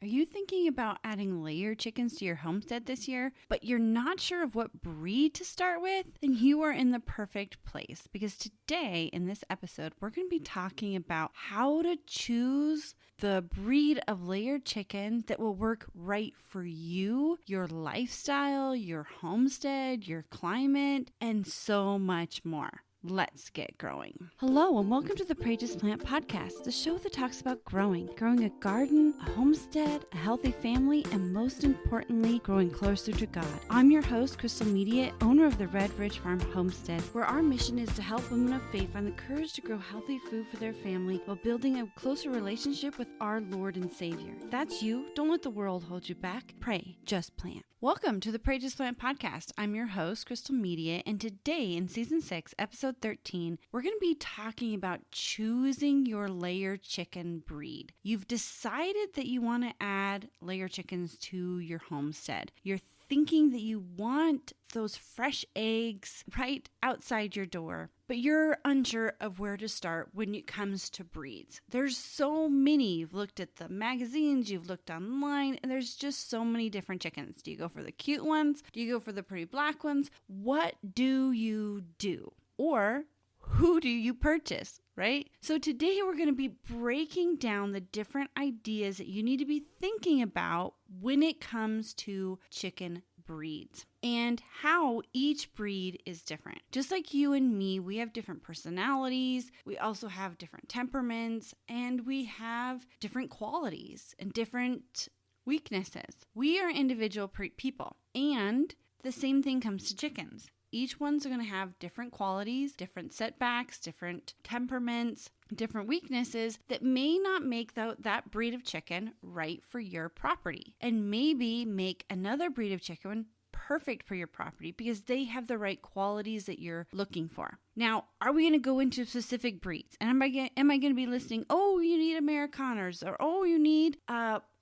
Are you thinking about adding layer chickens to your homestead this year, but you're not sure of what breed to start with? Then you are in the perfect place, because today in this episode, we're going to be talking about how to choose the breed of layered chicken that will work right for you, your lifestyle, your homestead, your climate, and so much more. Let's get growing. Hello, and welcome to the Pray Just Plant podcast, the show that talks about growing a garden, a homestead, a healthy family, and most importantly, growing closer to God. I'm your host, Crystal Media, owner of the Red Ridge Farm Homestead, where our mission is to help women of faith find the courage to grow healthy food for their family while building a closer relationship with our Lord and Savior. If that's you, don't let the world hold you back. Pray Just Plant. Welcome to the Pray Just Plant podcast. I'm your host, Crystal Media, and today in Season 6, Episode 13, we're going to be talking about choosing your layer chicken breed. You've decided that you want to add layer chickens to your homestead. You're thinking that you want those fresh eggs right outside your door, but you're unsure of where to start when it comes to breeds. There's so many. You've looked at the magazines, you've looked online, and there's just so many different chickens. Do you go for the cute ones? Do you go for the pretty black ones? What do you do? Or who do you purchase, right? So today we're going to be breaking down the different ideas that you need to be thinking about when it comes to chicken breeds and how each breed is different. Just like you and me, we have different personalities. We also have different temperaments, and we have different qualities and different weaknesses. We are individual people, and the same thing comes to chickens. Each one's going to have different qualities, different setbacks, different temperaments, different weaknesses that may not make that breed of chicken right for your property, and maybe make another breed of chicken perfect for your property because they have the right qualities that you're looking for. Now, are we going to go into specific breeds? And am I going to be listing, oh, you need Amerikaners, or oh, you need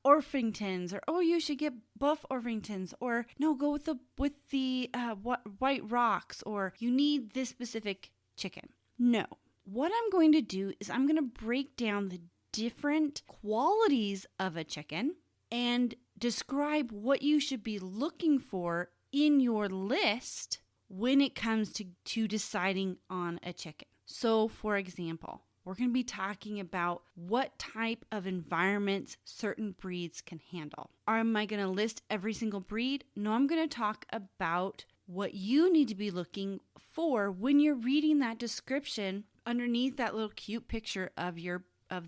Orpingtons, or oh, you should get buff Orpingtons, or no, go with the white rocks, or you need this specific chicken? No. What I'm going to do is I'm going to break down the different qualities of a chicken and describe what you should be looking for in your list when it comes to deciding on a chicken. So, for example, we're going to be talking about what type of environments certain breeds can handle. Am I going to list every single breed? No, I'm going to talk about what you need to be looking for when you're reading that description underneath that little cute picture of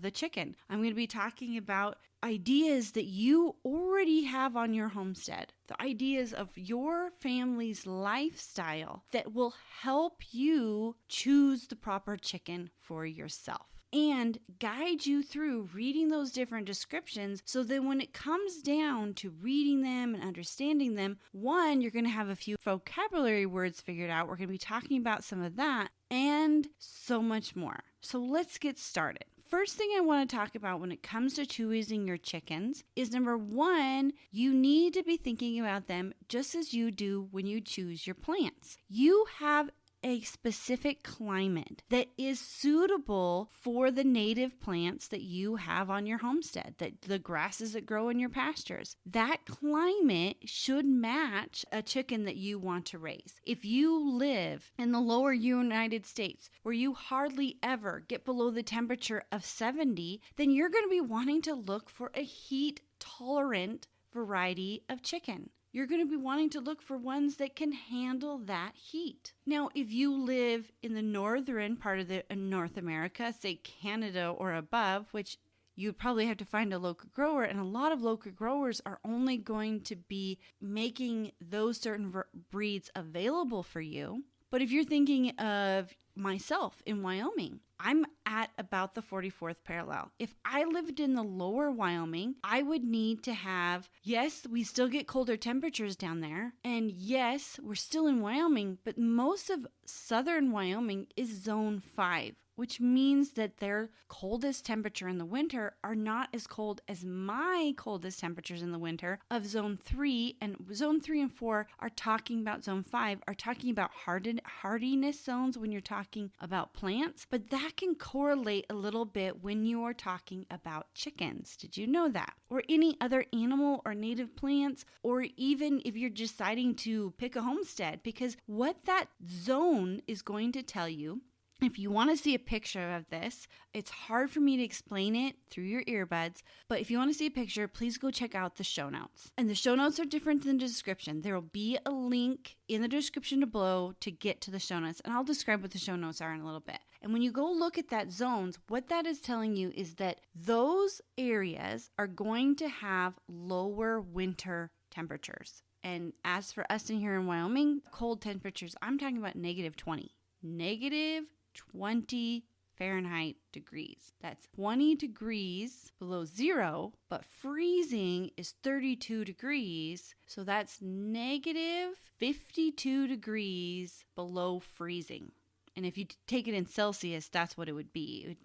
the chicken. I'm going to be talking about ideas that you already have on your homestead, the ideas of your family's lifestyle that will help you choose the proper chicken for yourself and guide you through reading those different descriptions so that when it comes down to reading them and understanding them, one, you're going to have a few vocabulary words figured out. We're going to be talking about some of that and so much more. So let's get started. First thing I want to talk about when it comes to choosing your chickens is number one, you need to be thinking about them just as you do when you choose your plants. You have a specific climate that is suitable for the native plants that you have on your homestead, that the grasses that grow in your pastures. That climate should match a chicken that you want to raise. If you live in the lower United States where you hardly ever get below the temperature of 70, then you're going to be wanting to look for a heat tolerant variety of chicken. You're going to be wanting to look for ones that can handle that heat. Now, if you live in the northern part of North America, say Canada or above, which you'd probably have to find a local grower, and a lot of local growers are only going to be making those certain breeds available for you. But if you're thinking of myself in Wyoming, I'm at about the 44th parallel. If I lived in the lower Wyoming, I would need to have, yes, we still get colder temperatures down there. And yes, we're still in Wyoming, but most of southern Wyoming is zone 5. which means that their coldest temperature in the winter are not as cold as my coldest temperatures in the winter of zone 3. And zone 3 and 4 are talking about zone 5, are talking about hardiness zones when you're talking about plants. But that can correlate a little bit when you are talking about chickens. Did you know that? Or any other animal or native plants, or even if you're deciding to pick a homestead, because what that zone is going to tell you, if you want to see a picture of this, it's hard for me to explain it through your earbuds, but if you want to see a picture, please go check out the show notes. And the show notes are different than the description. There will be a link in the description below to get to the show notes, and I'll describe what the show notes are in a little bit. And when you go look at that zones, what that is telling you is that those areas are going to have lower winter temperatures. And as for us in here in Wyoming, cold temperatures, I'm talking about -20. -20 Fahrenheit degrees. That's 20 degrees below zero, but freezing is 32 degrees. So that's -52 degrees below freezing. And if you take it in Celsius, that's what it would be.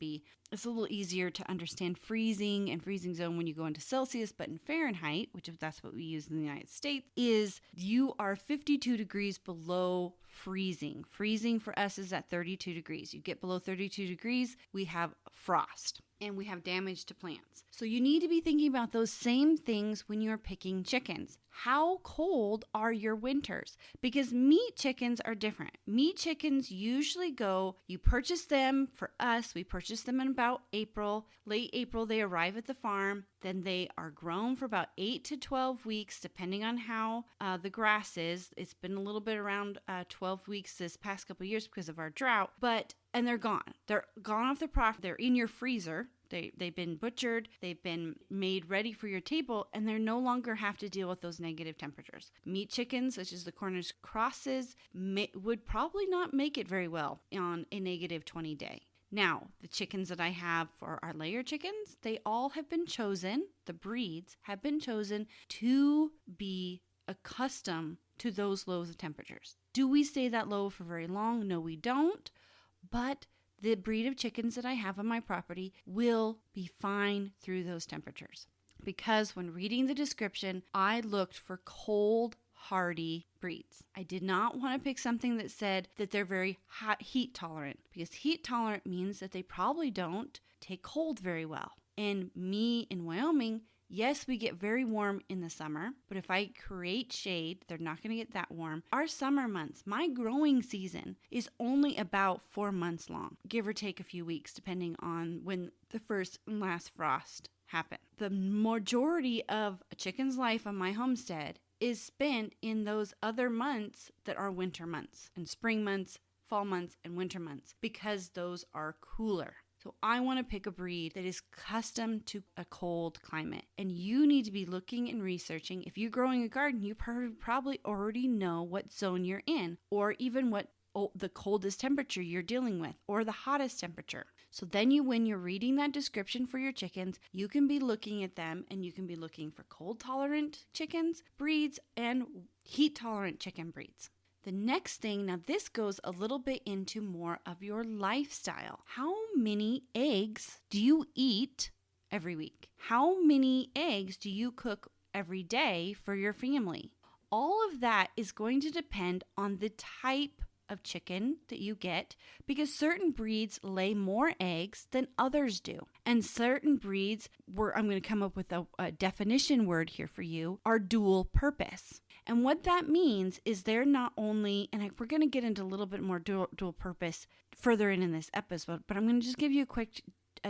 It's a little easier to understand freezing and freezing zone when you go into Celsius, but in Fahrenheit, which if that's what we use in the United States, is you are 52 degrees below freezing. Freezing for us is at 32 degrees. You get below 32 degrees, we have frost and we have damage to plants. So you need to be thinking about those same things when you're picking chickens. How cold are your winters? Because meat chickens are different. Meat chickens usually you purchase them, for us, we purchase them in about April. Late April, they arrive at the farm. Then they are grown for about 8 to 12 weeks, depending on how the grass is. It's been a little bit around 12 weeks this past couple of years because of our drought. And they're gone. They're gone off the property. They're in your freezer. They've been butchered, they've been made ready for your table, and they no longer have to deal with those negative temperatures. Meat chickens, such as the Cornish crosses, would probably not make it very well on a -20 day. Now, the chickens that I have for our layer chickens, they all have been chosen, the breeds have been chosen to be accustomed to those low temperatures. Do we stay that low for very long? No, we don't, but the breed of chickens that I have on my property will be fine through those temperatures. Because when reading the description, I looked for cold, hardy breeds. I did not want to pick something that said that they're very hot, heat tolerant, because heat tolerant means that they probably don't take cold very well. And me in Wyoming, yes, we get very warm in the summer, but if I create shade, they're not going to get that warm. Our summer months, my growing season is only about 4 months long, give or take a few weeks, depending on when the first and last frost happen. The majority of a chicken's life on my homestead is spent in those other months that are winter months, and spring months, fall months, and winter months, because those are cooler. So I want to pick a breed that is custom to a cold climate. And you need to be looking and researching. If you're growing a garden, you probably already know what zone you're in, or even what the coldest temperature you're dealing with, or the hottest temperature. So then when you're reading that description for your chickens, you can be looking at them, and you can be looking for cold tolerant chickens, breeds, and heat tolerant chicken breeds. The next thing, now this goes a little bit into more of your lifestyle. How many eggs do you eat every week? How many eggs do you cook every day for your family? All of that is going to depend on the type of chicken that you get, because certain breeds lay more eggs than others do. And certain breeds, I'm going to come up with a definition word here for you, are dual purpose. And what that means is they're not only, and we're going to get into a little bit more dual purpose further in this episode, but I'm going to just give you a quick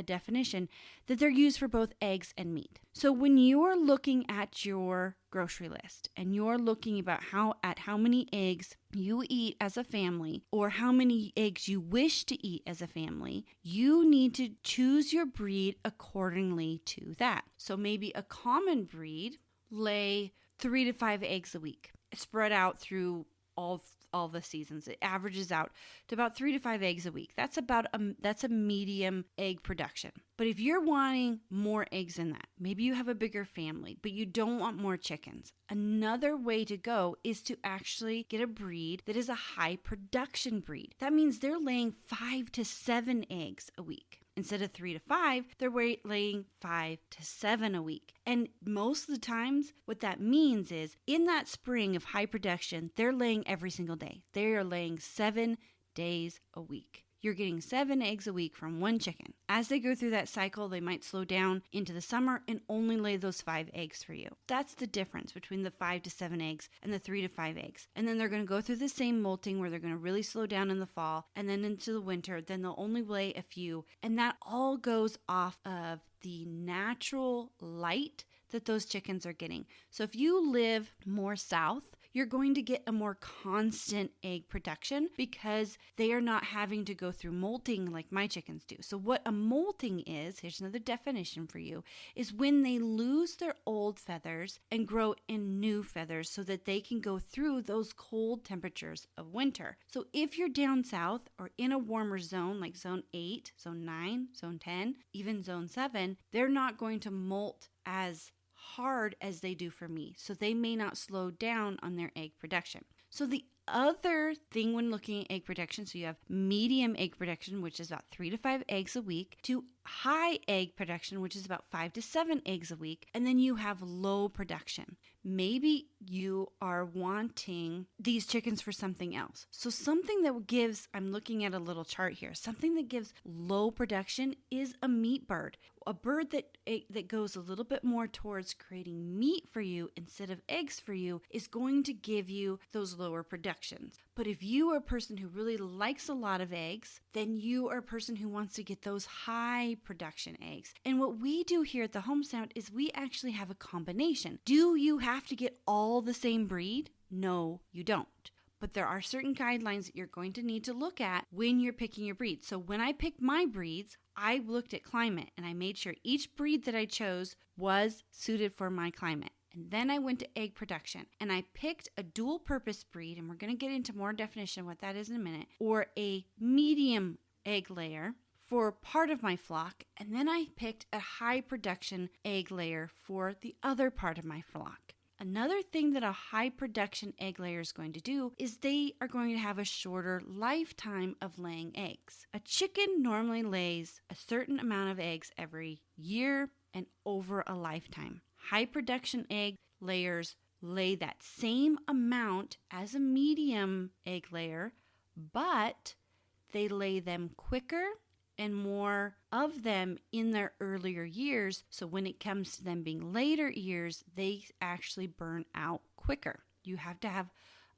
definition that they're used for both eggs and meat. So when you're looking at your grocery list and you're looking about how many eggs you eat as a family, or how many eggs you wish to eat as a family, you need to choose your breed accordingly to that. So maybe a common breed lay 3 to 5 eggs a week, spread out through all the seasons. It averages out to about 3 to 5 eggs a week. That's a medium egg production. But if you're wanting more eggs than that, maybe you have a bigger family, but you don't want more chickens, another way to go is to actually get a breed that is a high production breed. That means they're laying 5 to 7 eggs a week. Instead of 3 to 5, they're laying 5 to 7 a week. And most of the times, what that means is in that spring of high production, they're laying every single day. They are laying 7 days a week. You're getting 7 eggs a week from one chicken. As they go through that cycle, they might slow down into the summer and only lay those 5 eggs for you. That's the difference between the 5 to 7 eggs and the 3 to 5 eggs. And then they're going to go through the same molting where they're going to really slow down in the fall and then into the winter. Then they'll only lay a few. And that all goes off of the natural light that those chickens are getting. So if you live more south, you're going to get a more constant egg production because they are not having to go through molting like my chickens do. So what a molting is, here's another definition for you, is when they lose their old feathers and grow in new feathers so that they can go through those cold temperatures of winter. So if you're down south or in a warmer zone like zone 8, zone 9, zone 10, even zone 7, they're not going to molt as hard as they do for me. So they may not slow down on their egg production. So the other thing when looking at egg production, so you have medium egg production, which is about 3 to 5 eggs a week, to high egg production, which is about 5 to 7 eggs a week, and then you have low production. Maybe you are wanting these chickens for something else. So something that gives, I'm looking at a little chart here, something that gives low production is a meat bird. A bird that goes a little bit more towards creating meat for you instead of eggs for you is going to give you those lower productions. But if you are a person who really likes a lot of eggs, then you are a person who wants to get those high production eggs. And what we do here at the Homestead is we actually have a combination. Do you have to get all the same breed? No, you don't. But there are certain guidelines that you're going to need to look at when you're picking your breeds. So when I picked my breeds, I looked at climate and I made sure each breed that I chose was suited for my climate. And then I went to egg production and I picked a dual purpose breed, and we're going to get into more definition of what that is in a minute, or a medium egg layer for part of my flock. And then I picked a high production egg layer for the other part of my flock. Another thing that a high production egg layer is going to do is they are going to have a shorter lifetime of laying eggs. A chicken normally lays a certain amount of eggs every year and over a lifetime. High production egg layers lay that same amount as a medium egg layer, but they lay them quicker and more of them in their earlier years. So when it comes to them being later years, they actually burn out quicker. You have to have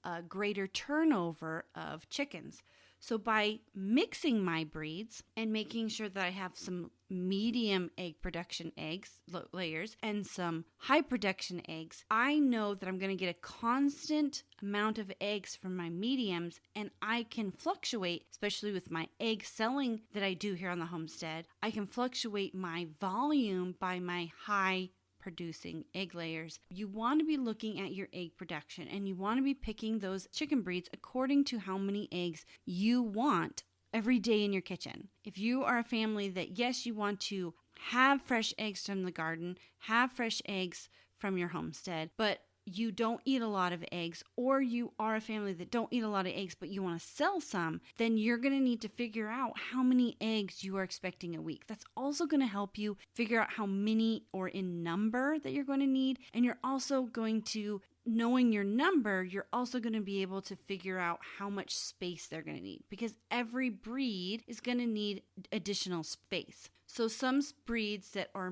a greater turnover of chickens. So by mixing my breeds and making sure that I have some medium egg production eggs layers and some high production eggs, I know that I'm going to get a constant amount of eggs from my mediums, and I can fluctuate, especially with my egg selling that I do here on the homestead. I can fluctuate my volume by my high producing egg layers. You want to be looking at your egg production, and you want to be picking those chicken breeds according to how many eggs you want every day in your kitchen. If you are a family that, yes, you want to have fresh eggs from the garden, have fresh eggs from your homestead, but you don't eat a lot of eggs, or you are a family that don't eat a lot of eggs but you want to sell some, then you're going to need to figure out how many eggs you are expecting a week. That's also going to help you figure out how many or in number that you're going to need, and you're also going to, knowing your number, you're also going to be able to figure out how much space they're going to need, because every breed is going to need additional space. So some breeds that are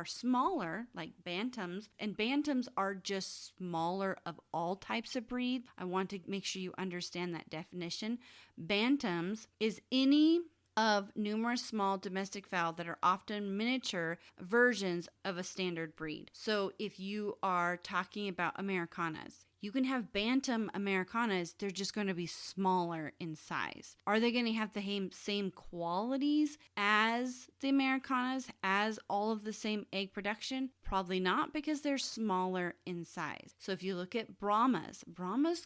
smaller, like bantams, and bantams are just smaller of all types of breed. I want to make sure you understand that definition. Bantams is any of numerous small domestic fowl that are often miniature versions of a standard breed. So if you are talking about Americanas, You can have Bantam Americanas, they're just going to be smaller in size. Are they going to have the same qualities as the Americanas, as all of the same egg production? Probably not, because they're smaller in size. So if you look at Brahmas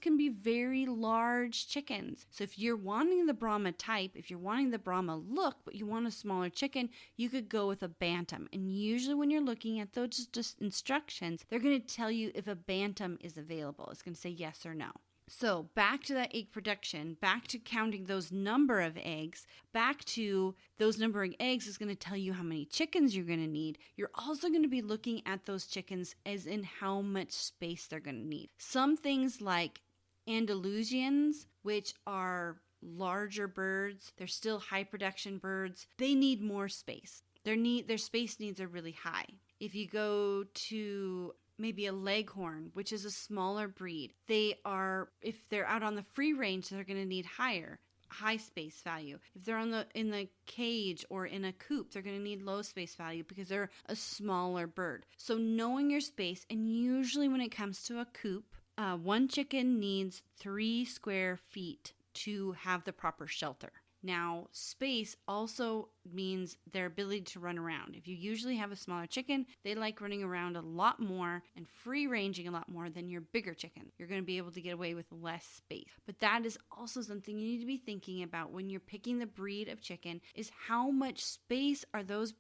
can be very large chickens. So if you're wanting the Brahma type, if you're wanting the Brahma look, but you want a smaller chicken, you could go with a Bantam. And usually when you're looking at those just instructions, they're going to tell you if a Bantam is available. It's going to say yes or no. So back to that egg production, back to counting those number of eggs, back to those numbering eggs is going to tell you how many chickens you're going to need. You're also going to be looking at those chickens as in how much space they're going to need. Some things like Andalusians, which are larger birds, they're still high production birds, they need more space. Their space needs are really high. If you go to maybe a Leghorn, which is a smaller breed, if they're out on the free range, they're going to need high space value. If they're in the cage or in a coop, they're going to need low space value because they're a smaller bird. So knowing your space, and usually when it comes to a coop, one chicken needs 3 square feet to have the proper shelter. Now, space also means their ability to run around. If you usually have a smaller chicken, they like running around a lot more and free ranging a lot more than your bigger chicken. You're going to be able to get away with less space. But that is also something you need to be thinking about when you're picking the breed of chicken, is how much space are this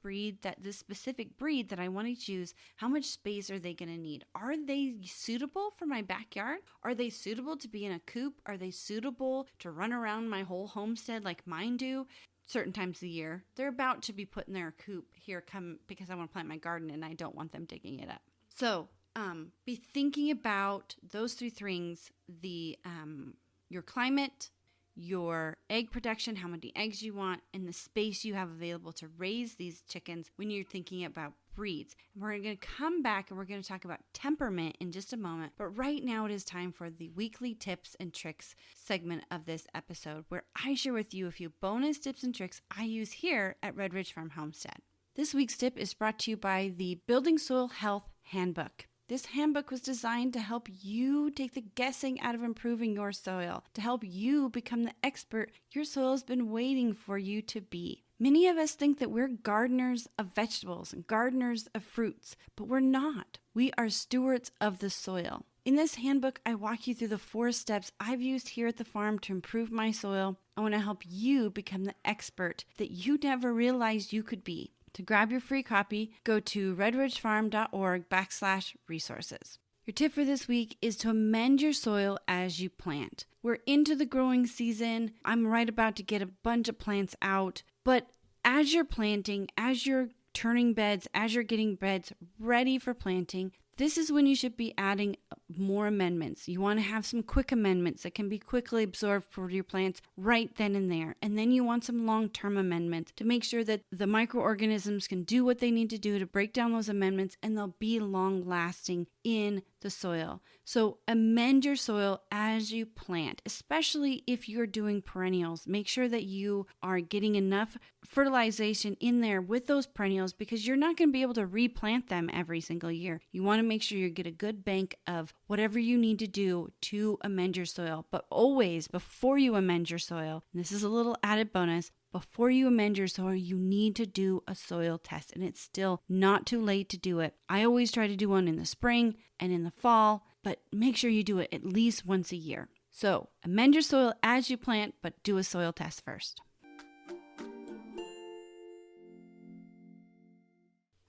specific breed that I want to choose, how much space are they going to need? Are they suitable for my backyard? Are they suitable to be in a coop? Are they suitable to run around my whole homestead like mine do? Certain times of the year, they're about to be put in their coop because I want to plant my garden and I don't want them digging it up. So be thinking about those 3 things: your climate, your egg production, how many eggs you want, and the space you have available to raise these chickens when you're thinking about breeds. And we're going to come back and we're going to talk about temperament in just a moment. But right now it is time for the weekly tips and tricks segment of this episode, where I share with you a few bonus tips and tricks I use here at Red Ridge Farm Homestead. This week's tip is brought to you by the Building Soil Health Handbook. This handbook was designed to help you take the guessing out of improving your soil, to help you become the expert your soil has been waiting for you to be. Many of us think that we're gardeners of vegetables and gardeners of fruits, but we're not. We are stewards of the soil. In this handbook, I walk you through the 4 steps I've used here at the farm to improve my soil. I want to help you become the expert that you never realized you could be. To grab your free copy, go to redridgefarm.org/resources. Your tip for this week is to amend your soil as you plant. We're into the growing season. I'm right about to get a bunch of plants out. But as you're planting, as you're turning beds, as you're getting beds ready for planting, this is when you should be adding more amendments. You want to have some quick amendments that can be quickly absorbed for your plants right then and there. And then you want some long-term amendments to make sure that the microorganisms can do what they need to do to break down those amendments, and they'll be long-lasting in the soil. So amend your soil as you plant, especially if you're doing perennials. Make sure that you are getting enough fertilization in there with those perennials, because you're not going to be able to replant them every single year. You want to make sure you get a good bank of whatever you need to do to amend your soil. But always, before you amend your soil, and this is a little added bonus, before you amend your soil, you need to do a soil test, and it's still not too late to do it. I always try to do one in the spring and in the fall, but make sure you do it at least once a year. So amend your soil as you plant, but do a soil test first.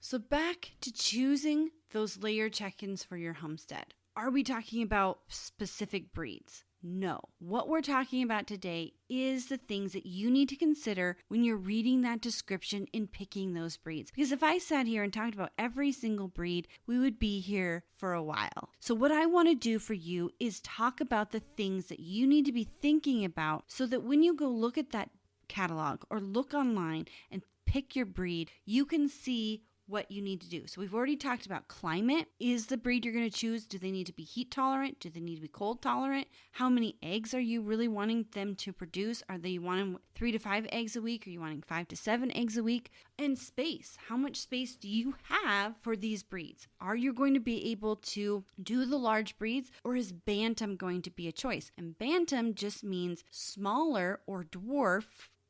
So back to choosing those layer check-ins for your homestead. Are we talking about specific breeds? No. What we're talking about today is the things that you need to consider when you're reading that description in picking those breeds. Because if I sat here and talked about every single breed, we would be here for a while. So what I want to do for you is talk about the things that you need to be thinking about, so that when you go look at that catalog or look online and pick your breed, you can see what you need to do. So we've already talked about climate. Is the breed you're going to choose, do they need to be heat tolerant? Do they need to be cold tolerant? How many eggs are you really wanting them to produce? Are they wanting 3 to 5 eggs a week? Are you wanting 5 to 7 eggs a week? And space. How much space do you have for these breeds? Are you going to be able to do the large breeds, or is Bantam going to be a choice? And Bantam just means smaller or dwarf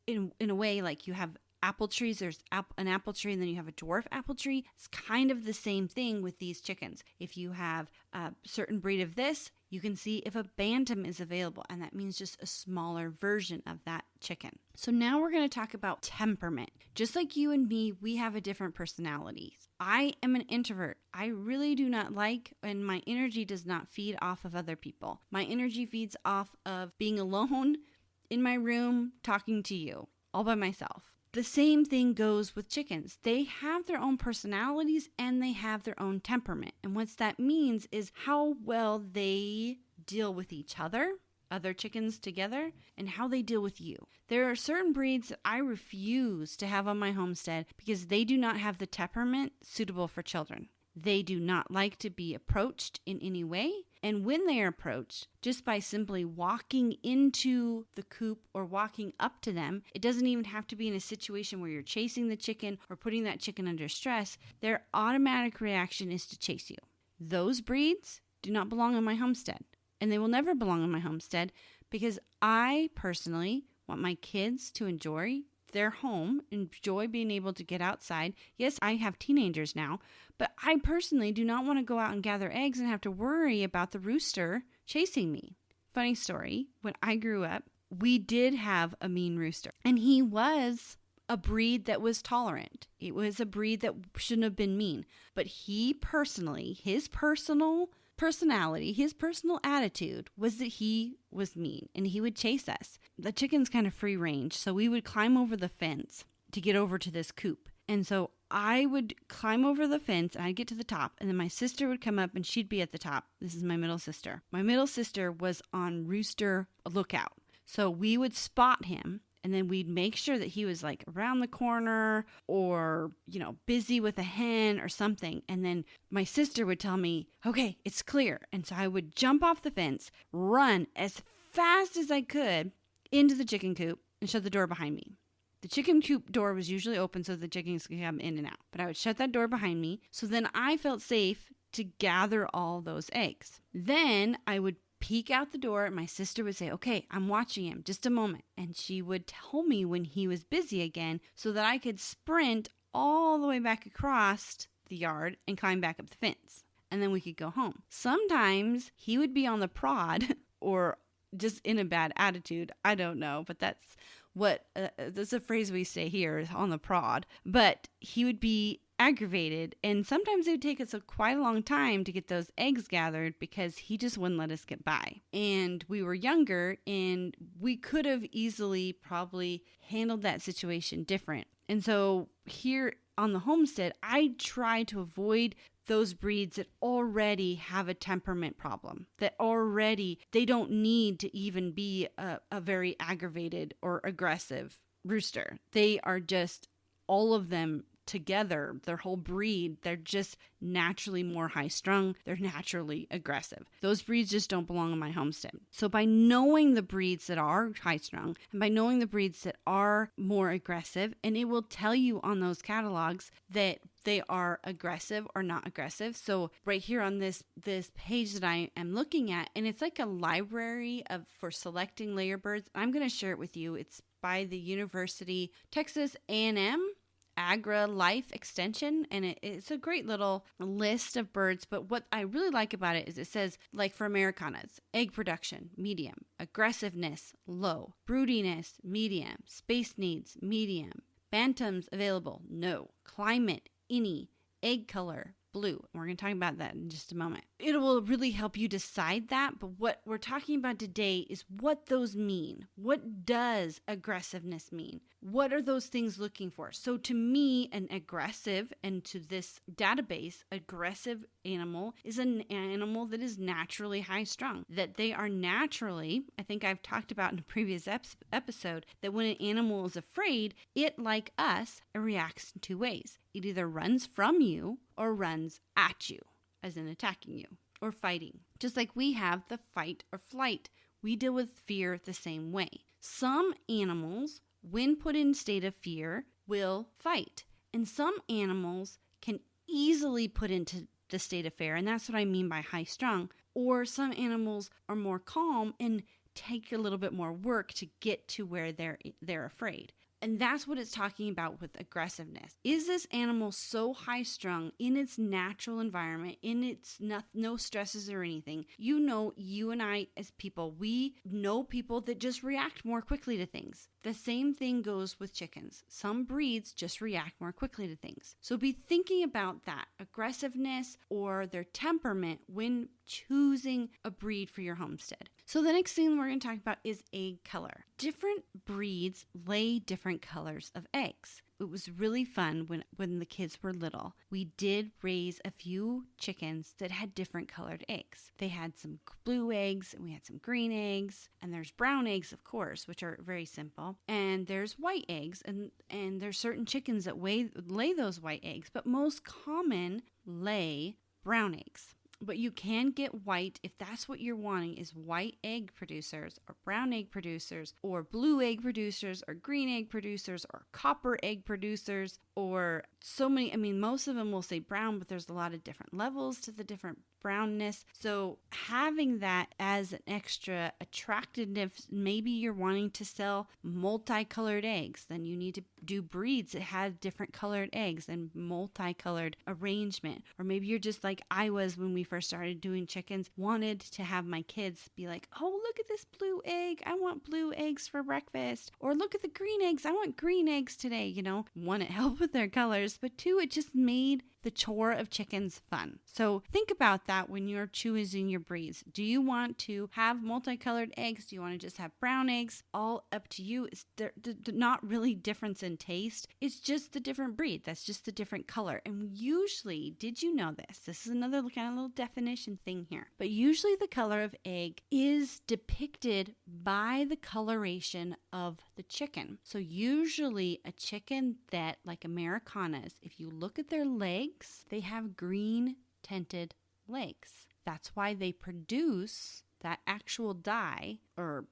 in a way, like you have apple trees, there's an apple tree and then you have a dwarf apple tree. It's kind of the same thing with these chickens. If you have a certain breed of this, you can see if a Bantam is available, and that means just a smaller version of that chicken. So now we're going to talk about temperament. Just like you and me, we have a different personalities. I am an introvert. I really do not like, and my energy does not feed off of other people. My energy feeds off of being alone in my room talking to you all by myself. The same thing goes with chickens. They have their own personalities and they have their own temperament. And what that means is how well they deal with each other, other chickens together, and how they deal with you. There are certain breeds that I refuse to have on my homestead because they do not have the temperament suitable for children. They do not like to be approached in any way. And when they are approached, just by simply walking into the coop or walking up to them, it doesn't even have to be in a situation where you're chasing the chicken or putting that chicken under stress. Their automatic reaction is to chase you. Those breeds do not belong on my homestead, and they will never belong on my homestead because I personally want my kids to enjoy their home, enjoy being able to get outside. Yes, I have teenagers now, but I personally do not want to go out and gather eggs and have to worry about the rooster chasing me. Funny story, when I grew up, we did have a mean rooster, and he was a breed that was tolerant. It was a breed that shouldn't have been mean, but he personally, his personal personality, his personal attitude was that he was mean and he would chase us. The chicken's kind of free range, so we would climb over the fence to get over to this coop. And so I would climb over the fence and I'd get to the top, and then my sister would come up and she'd be at the top. This is my middle sister. My middle sister was on rooster lookout. So we would spot him, and then we'd make sure that he was like around the corner or, busy with a hen or something. And then my sister would tell me, okay, it's clear. And so I would jump off the fence, run as fast as I could into the chicken coop and shut the door behind me. The chicken coop door was usually open so the chickens could come in and out. But I would shut that door behind me. So then I felt safe to gather all those eggs. Then I would peek out the door, and my sister would say, okay, I'm watching him, just a moment. And she would tell me when he was busy again so that I could sprint all the way back across the yard and climb back up the fence. And then we could go home. Sometimes he would be on the prod or just in a bad attitude. I don't know, but that's a phrase we say here, is on the prod. But he would be aggravated, and sometimes it would take us quite a long time to get those eggs gathered because he just wouldn't let us get by. And we were younger, and we could have easily probably handled that situation different. And so here on the homestead, I try to avoid those breeds that already have a temperament problem, that already they don't need to even be a very aggravated or aggressive rooster. They are just, all of them together, their whole breed, they're just naturally more high strung. They're naturally aggressive. Those breeds just don't belong on my homestead. So by knowing the breeds that are high strung and by knowing the breeds that are more aggressive, and it will tell you on those catalogs that they are aggressive or not aggressive. So right here on this page that I am looking at, and it's like a library for selecting layer birds. I'm going to share it with you. It's by the University Texas A&M Agra Life Extension, and it's a great little list of birds. But what I really like about it is it says, like for Americanas, egg production, medium, aggressiveness, low, broodiness, medium, space needs, medium, bantams available, no, climate, any, egg color, blue. We're going to talk about that in just a moment. It will really help you decide that. But what we're talking about today is what those mean. What does aggressiveness mean? What are those things looking for? So to me, an aggressive, and to this database, aggressive animal is an animal that is naturally high strung. That they are naturally, I think I've talked about in a previous episode, that when an animal is afraid, it, like us, reacts in two ways. It either runs from you or runs at you, as in attacking you or fighting. Just like we have the fight or flight, we deal with fear the same way. Some animals, when put in state of fear, will fight. And some animals can easily put into the state of fear, and that's what I mean by high strung. Or some animals are more calm and take a little bit more work to get to where they're afraid. And that's what it's talking about with aggressiveness. Is this animal so high strung in its natural environment, in its no stresses or anything? You know, you and I as people, we know people that just react more quickly to things. The same thing goes with chickens. Some breeds just react more quickly to things. So be thinking about that aggressiveness or their temperament when choosing a breed for your homestead. So the next thing we're going to talk about is egg color. Different breeds lay different colors of eggs. It was really fun when the kids were little. We did raise a few chickens that had different colored eggs. They had some blue eggs, and we had some green eggs, and there's brown eggs, of course, which are very simple. And there's white eggs, and there's certain chickens that lay those white eggs, but most common lay brown eggs. But you can get white if that's what you're wanting, is white egg producers or brown egg producers or blue egg producers or green egg producers or copper egg producers or so many. I mean, most of them will say brown, but there's a lot of different levels to the different brownness. So having that as an extra attractiveness, maybe you're wanting to sell multicolored eggs, then you need to do breeds that have different colored eggs and multicolored arrangement. Or maybe you're just like I was when we first started doing chickens, wanted to have my kids be like, oh, look at this blue egg. I want blue eggs for breakfast. Or look at the green eggs. I want green eggs today. You know, one, it helped with their colors, but two, it just made the chore of chickens fun. So think about that when you're choosing your breeds. Do you want to have multicolored eggs? Do you want to just have brown eggs? All up to you. It's not really difference in taste. It's just the different breed. That's just the different color. And usually, did you know this? This is another kind of little definition thing here. But usually the color of egg is depicted by the coloration of the chicken. So usually a chicken that, like Americanas, if you look at their legs, they have green tinted legs. That's why they produce that actual dye, or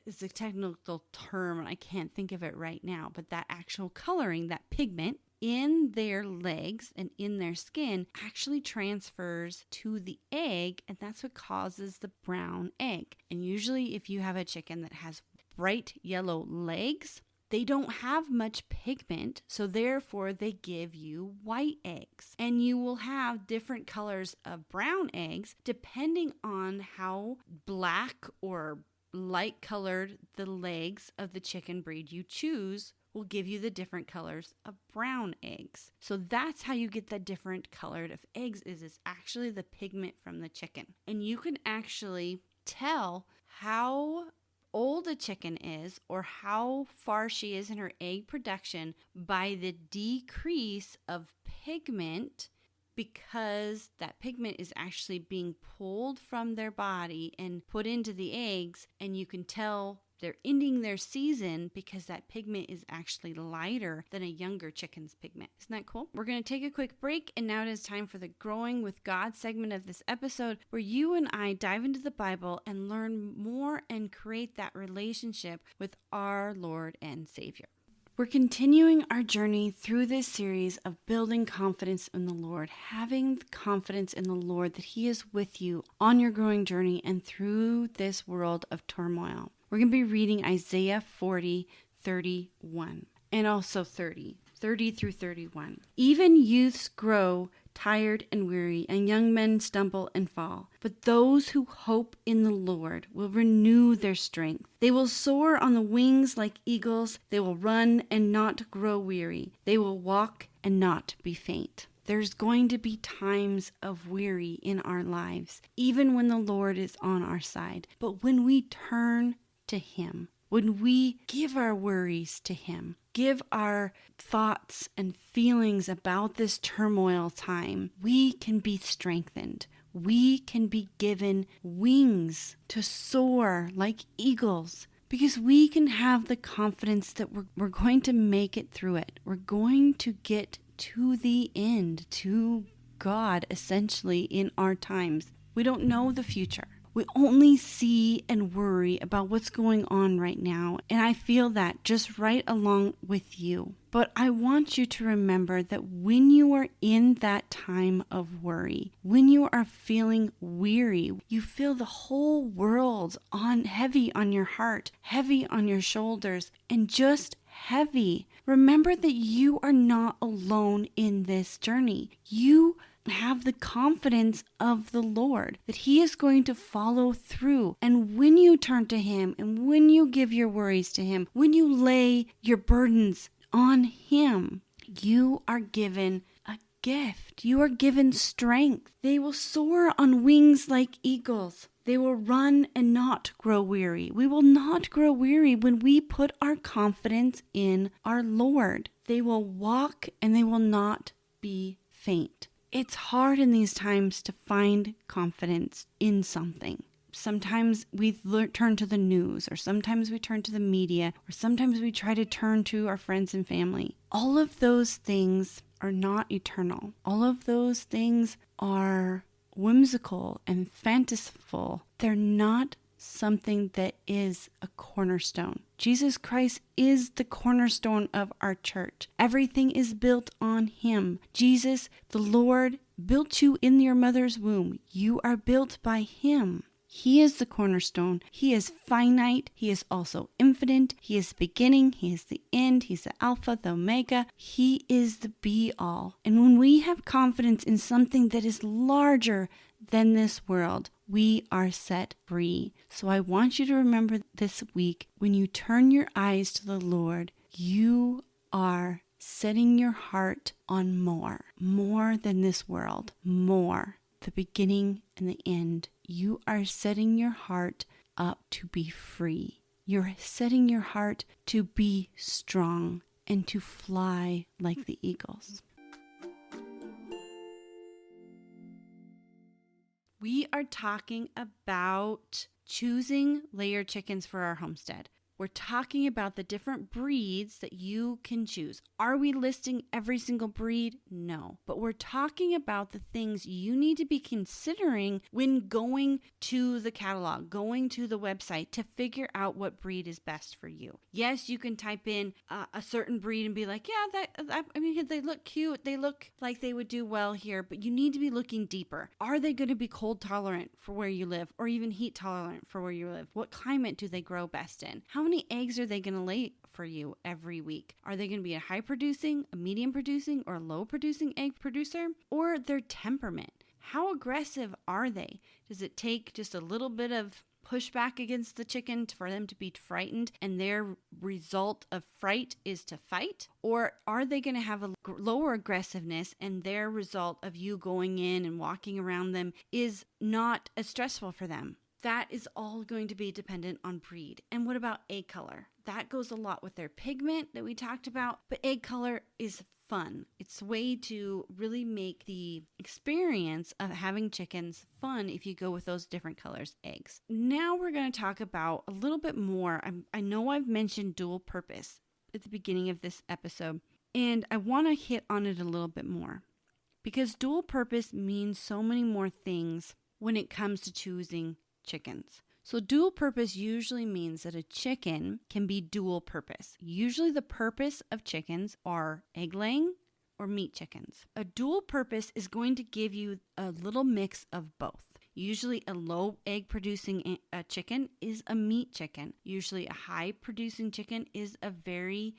it's a technical term and I can't think of it right now, but that actual coloring, that pigment in their legs and in their skin actually transfers to the egg, and that's what causes the brown egg. And usually if you have a chicken that has bright yellow legs, they don't have much pigment, so therefore they give you white eggs. And you will have different colors of brown eggs depending on how black or light colored the legs of the chicken breed you choose will give you the different colors of brown eggs. So that's how you get the different colored of eggs, is actually the pigment from the chicken. And you can actually tell how old a chicken is or how far she is in her egg production by the decrease of pigment, because that pigment is actually being pulled from their body and put into the eggs, and you can tell they're ending their season because that pigment is actually lighter than a younger chicken's pigment. Isn't that cool? We're going to take a quick break, and now it is time for the Growing with God segment of this episode, where you and I dive into the Bible and learn more and create that relationship with our Lord and Savior. We're continuing our journey through this series of building confidence in the Lord, having confidence in the Lord that He is with you on your growing journey and through this world of turmoil. We're going to be reading Isaiah 40:31 and also 30 through 31. Even youths grow tired and weary, and young men stumble and fall. But those who hope in the Lord will renew their strength. They will soar on the wings like eagles. They will run and not grow weary. They will walk and not be faint. There's going to be times of weary in our lives, even when the Lord is on our side. But when we turn to Him, when we give our worries to Him, give our thoughts and feelings about this turmoil time, we can be strengthened. We can be given wings to soar like eagles, because we can have the confidence that we're going to make it through it. We're going to get to the end, to God, essentially, in our times. We don't know the future. We only see and worry about what's going on right now. And I feel that just right along with you. But I want you to remember that when you are in that time of worry, when you are feeling weary, you feel the whole world heavy on your heart, heavy on your shoulders, and just heavy. Remember that you are not alone in this journey. You have the confidence of the Lord, that He is going to follow through. And when you turn to Him, and when you give your worries to Him, when you lay your burdens on Him, you are given a gift. You are given strength. They will soar on wings like eagles. They will run and not grow weary. We will not grow weary when we put our confidence in our Lord. They will walk and they will not be faint. It's hard in these times to find confidence in something. Sometimes we turn to the news, or sometimes we turn to the media, or sometimes we try to turn to our friends and family. All of those things are not eternal. All of those things are whimsical and fanciful. They're not something that is a cornerstone. Jesus Christ is the cornerstone of our church. Everything is built on Him. Jesus, the Lord, built you in your mother's womb. You are built by Him. He is the cornerstone. He is finite. He is also infinite. He is the beginning. He is the end. He's the Alpha, the Omega. He is the be-all. And when we have confidence in something that is larger than this world, we are set free. So I want you to remember this week, when you turn your eyes to the Lord, you are setting your heart on more than this world, more, the beginning and the end. You are setting your heart up to be free. You're setting your heart to be strong and to fly like the eagles. We are talking about choosing layer chickens for our homestead. We're talking about the different breeds that you can choose. Are we listing every single breed? No. But we're talking about the things you need to be considering when going to the catalog, going to the website to figure out what breed is best for you. Yes, you can type in a certain breed and be like, they look cute. They look like they would do well here, but you need to be looking deeper. Are they going to be cold tolerant for where you live, or even heat tolerant for where you live? What climate do they grow best in? How many eggs are they going to lay for you every week? Are they going to be a high producing, a medium producing, or a low producing egg producer? Or their temperament? How aggressive are they? Does it take just a little bit of pushback against the chicken for them to be frightened, and their result of fright is to fight? Or are they going to have a lower aggressiveness, and their result of you going in and walking around them is not as stressful for them? That is all going to be dependent on breed. And what about egg color? That goes a lot with their pigment that we talked about, but egg color is fun. It's a way to really make the experience of having chickens fun if you go with those different colors eggs. Now we're going to talk about a little bit more. I know I've mentioned dual purpose at the beginning of this episode, and I want to hit on it a little bit more, because dual purpose means so many more things when it comes to choosing chickens. So dual purpose usually means that a chicken can be dual purpose. Usually the purpose of chickens are egg laying or meat chickens. A dual purpose is going to give you a little mix of both. Usually a low egg producing chicken is a meat chicken. Usually a high producing chicken is a very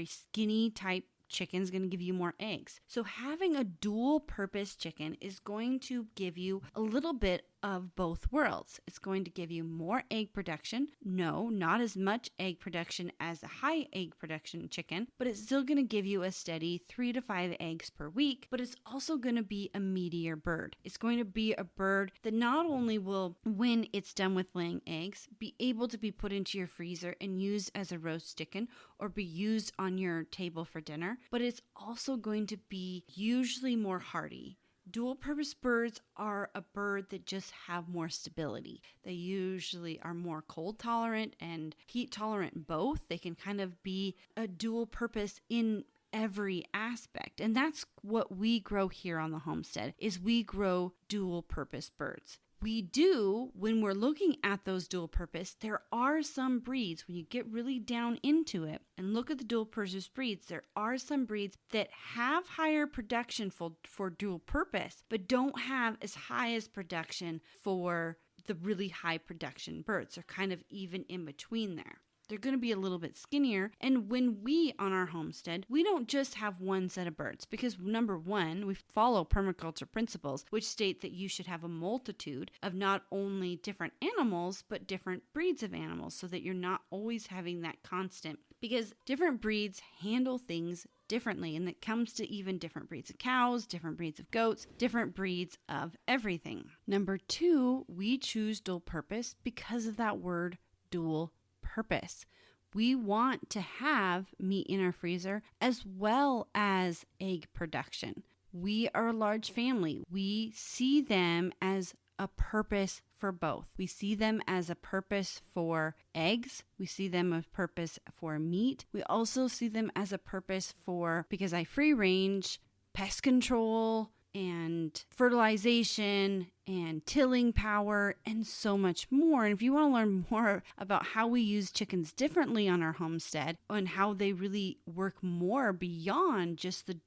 skinny type chicken is going to give you more eggs. So having a dual purpose chicken is going to give you a little bit of both worlds. It's going to give you more egg production. No, not as much egg production as a high egg production chicken, but it's still going to give you a steady 3 to 5 eggs per week, but it's also going to be a meatier bird. It's going to be a bird that not only will, when it's done with laying eggs, be able to be put into your freezer and used as a roast chicken or be used on your table for dinner, but it's also going to be usually more hardy. Dual purpose birds are a bird that just have more stability. They usually are more cold tolerant and heat tolerant both. They can kind of be a dual purpose in every aspect. And that's what we grow here on the homestead, is we grow dual purpose birds. We do, when we're looking at those dual purpose, there are some breeds, when you get really down into it and look at the dual purpose breeds, there are some breeds that have higher production for dual purpose, but don't have as high as production for the really high production birds. They're kind of even in between there. They're going to be a little bit skinnier. And when we, on our homestead, we don't just have one set of birds because number one, we follow permaculture principles, which state that you should have a multitude of not only different animals, but different breeds of animals so that you're not always having that constant, because different breeds handle things differently. And it comes to even different breeds of cows, different breeds of goats, different breeds of everything. Number two, we choose dual purpose because of that word dual purpose. We want to have meat in our freezer as well as egg production. We are a large family. We see them as a purpose for both. We see them as a purpose for eggs. We see them as a purpose for meat. We also see them as a purpose for, because I free range, pest control, and fertilization and tilling power and so much more. And if you want to learn more about how we use chickens differently on our homestead and how they really work more beyond just the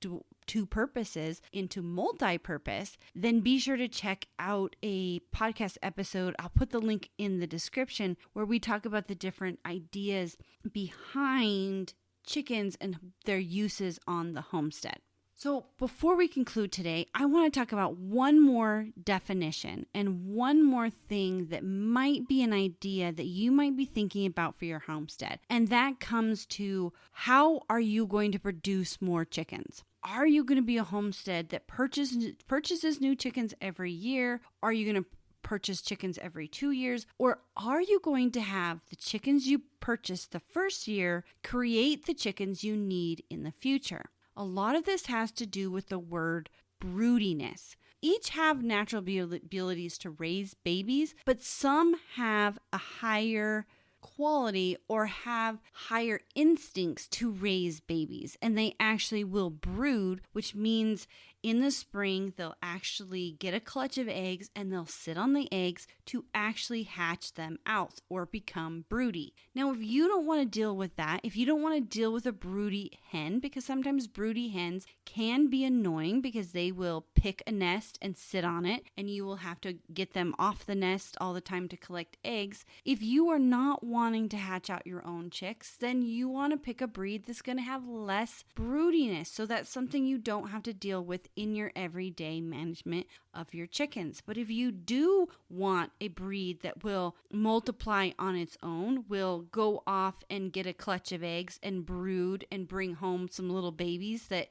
two purposes into multi-purpose, then be sure to check out a podcast episode. I'll put the link in the description where we talk about the different ideas behind chickens and their uses on the homestead. So before we conclude today, I want to talk about one more definition and one more thing that might be an idea that you might be thinking about for your homestead. And that comes to, how are you going to produce more chickens? Are you going to be a homestead that purchases new chickens every year? Are you going to purchase chickens every 2 years? Or are you going to have the chickens you purchased the first year create the chickens you need in the future? A lot of this has to do with the word broodiness. Each have natural abilities to raise babies, but some have a higher quality or have higher instincts to raise babies, and they actually will brood, which means in the spring they'll actually get a clutch of eggs and they'll sit on the eggs to actually hatch them out or become broody. Now, if you don't want to deal with that, if you don't want to deal with a broody hen, because sometimes broody hens can be annoying because they will pick a nest and sit on it and you will have to get them off the nest all the time to collect eggs. If you are not wanting to hatch out your own chicks, then you want to pick a breed that's going to have less broodiness, so that's something you don't have to deal with in your everyday management of your chickens. But if you do want a breed that will multiply on its own, will go off and get a clutch of eggs and brood and bring home some little babies that,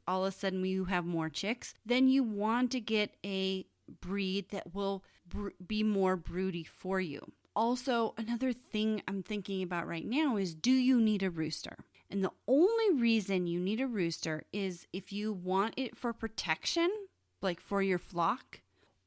all of a sudden you have more chicks, then you want to get a breed that will be more broody for you. Also, another thing I'm thinking about right now is, do you need a rooster? And the only reason you need a rooster is if you want it for protection, like for your flock,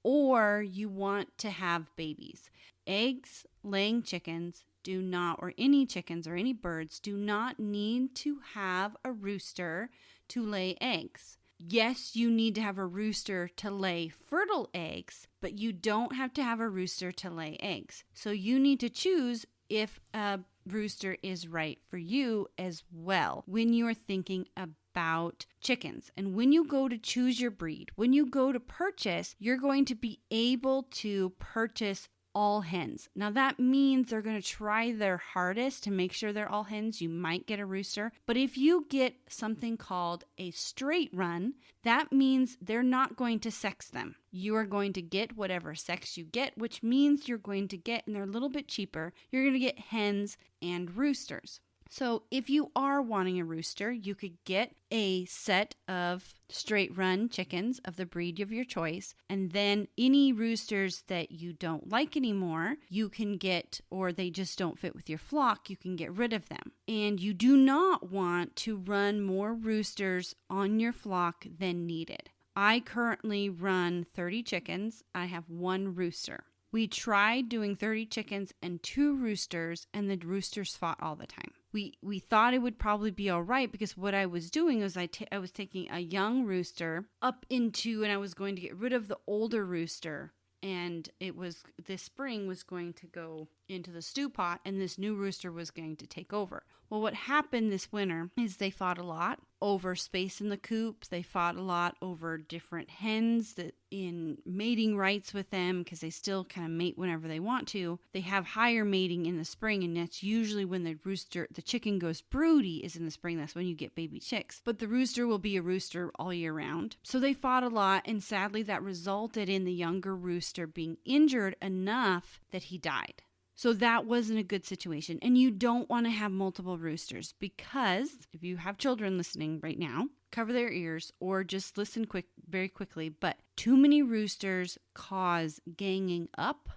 or you want to have babies. Eggs laying chickens do not, or any chickens or any birds do not need to have a rooster to lay eggs. Yes, you need to have a rooster to lay fertile eggs, but you don't have to have a rooster to lay eggs. So you need to choose if a rooster is right for you as well when you're thinking about chickens. And when you go to choose your breed, when you go to purchase, you're going to be able to purchase all hens. Now that means they're going to try their hardest to make sure they're all hens. You might get a rooster, but if you get something called a straight run, that means they're not going to sex them. You are going to get whatever sex you get, which means you're going to get, and they're a little bit cheaper, you're going to get hens and roosters. So if you are wanting a rooster, you could get a set of straight run chickens of the breed of your choice. And then any roosters that you don't like anymore, you can get, or they just don't fit with your flock, you can get rid of them. And you do not want to run more roosters on your flock than needed. I currently run 30 chickens. I have 1 rooster. We tried doing 30 chickens and 2 roosters, and the roosters fought all the time. We thought it would probably be all right because what I was doing was I was taking a young rooster up into, and I was going to get rid of the older rooster. And this spring was going to go into the stew pot, and this new rooster was going to take over. Well, what happened this winter is they fought a lot over space in the coop. They fought a lot over different hens that in mating rights with them, because they still kind of mate whenever they want to. They have higher mating in the spring, and that's usually when the chicken goes broody is in the spring. That's when you get baby chicks. But the rooster will be a rooster all year round. So they fought a lot, and sadly that resulted in the younger rooster being injured enough that he died. So that wasn't a good situation. And you don't want to have multiple roosters, because if you have children listening right now, cover their ears or just listen very quickly. But too many roosters cause ganging up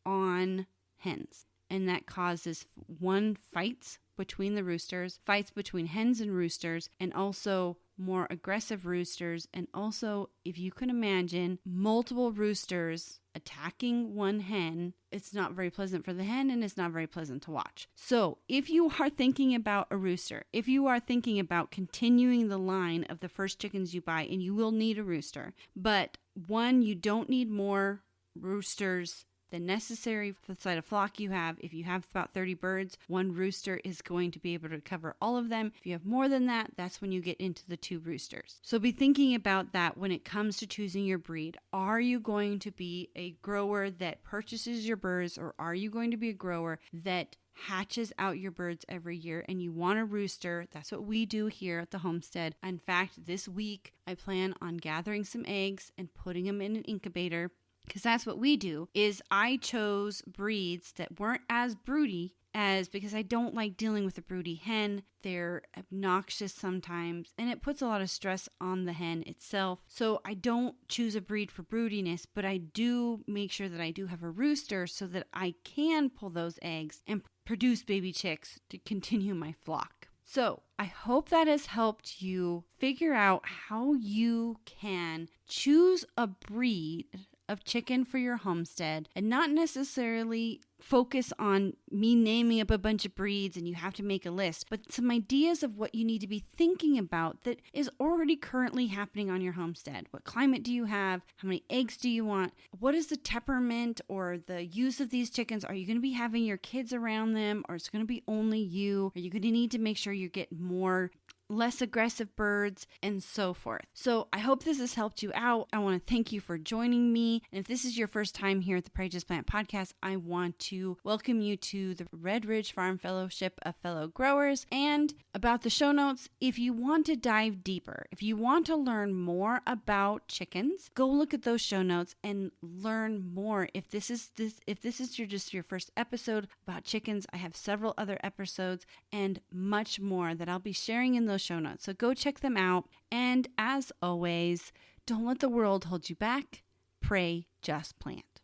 on hens. And that causes fights between the roosters, fights between hens and roosters, and also more aggressive roosters. And also, if you can imagine multiple roosters attacking one hen, it's not very pleasant for the hen, and it's not very pleasant to watch. So if you are thinking about a rooster, if you are thinking about continuing the line of the first chickens you buy, and you will need a rooster, but one, you don't need more roosters than necessary for the size of flock you have. If you have about 30 birds, 1 rooster is going to be able to cover all of them. If you have more than that, that's when you get into the 2 roosters. So be thinking about that when it comes to choosing your breed. Are you going to be a grower that purchases your birds, or are you going to be a grower that hatches out your birds every year and you want a rooster? That's what we do here at the homestead. In fact, this week I plan on gathering some eggs and putting them in an incubator, because that's what we do. Is I chose breeds that weren't as broody because I don't like dealing with a broody hen. They're obnoxious sometimes, and it puts a lot of stress on the hen itself. So I don't choose a breed for broodiness, but I do make sure that I do have a rooster so that I can pull those eggs and produce baby chicks to continue my flock. So I hope that has helped you figure out how you can choose a breed of chicken for your homestead, and not necessarily focus on me naming up a bunch of breeds and you have to make a list, but some ideas of what you need to be thinking about that is already currently happening on your homestead. What climate do you have? How many eggs do you want? What is the temperament or the use of these chickens? Are you going to be having your kids around them, or it's going to be only you? Are you going to need to make sure you get less aggressive birds, and so forth. So I hope this has helped you out. I want to thank you for joining me. And if this is your first time here at the Pray Just Plant podcast, I want to welcome you to the Red Ridge Farm Fellowship of Fellow Growers. And about the show notes, if you want to dive deeper, if you want to learn more about chickens, go look at those show notes and learn more. If this is just your first episode about chickens, I have several other episodes and much more that I'll be sharing in those show notes. So go check them out. And as always, don't let the world hold you back. Pray, just plant.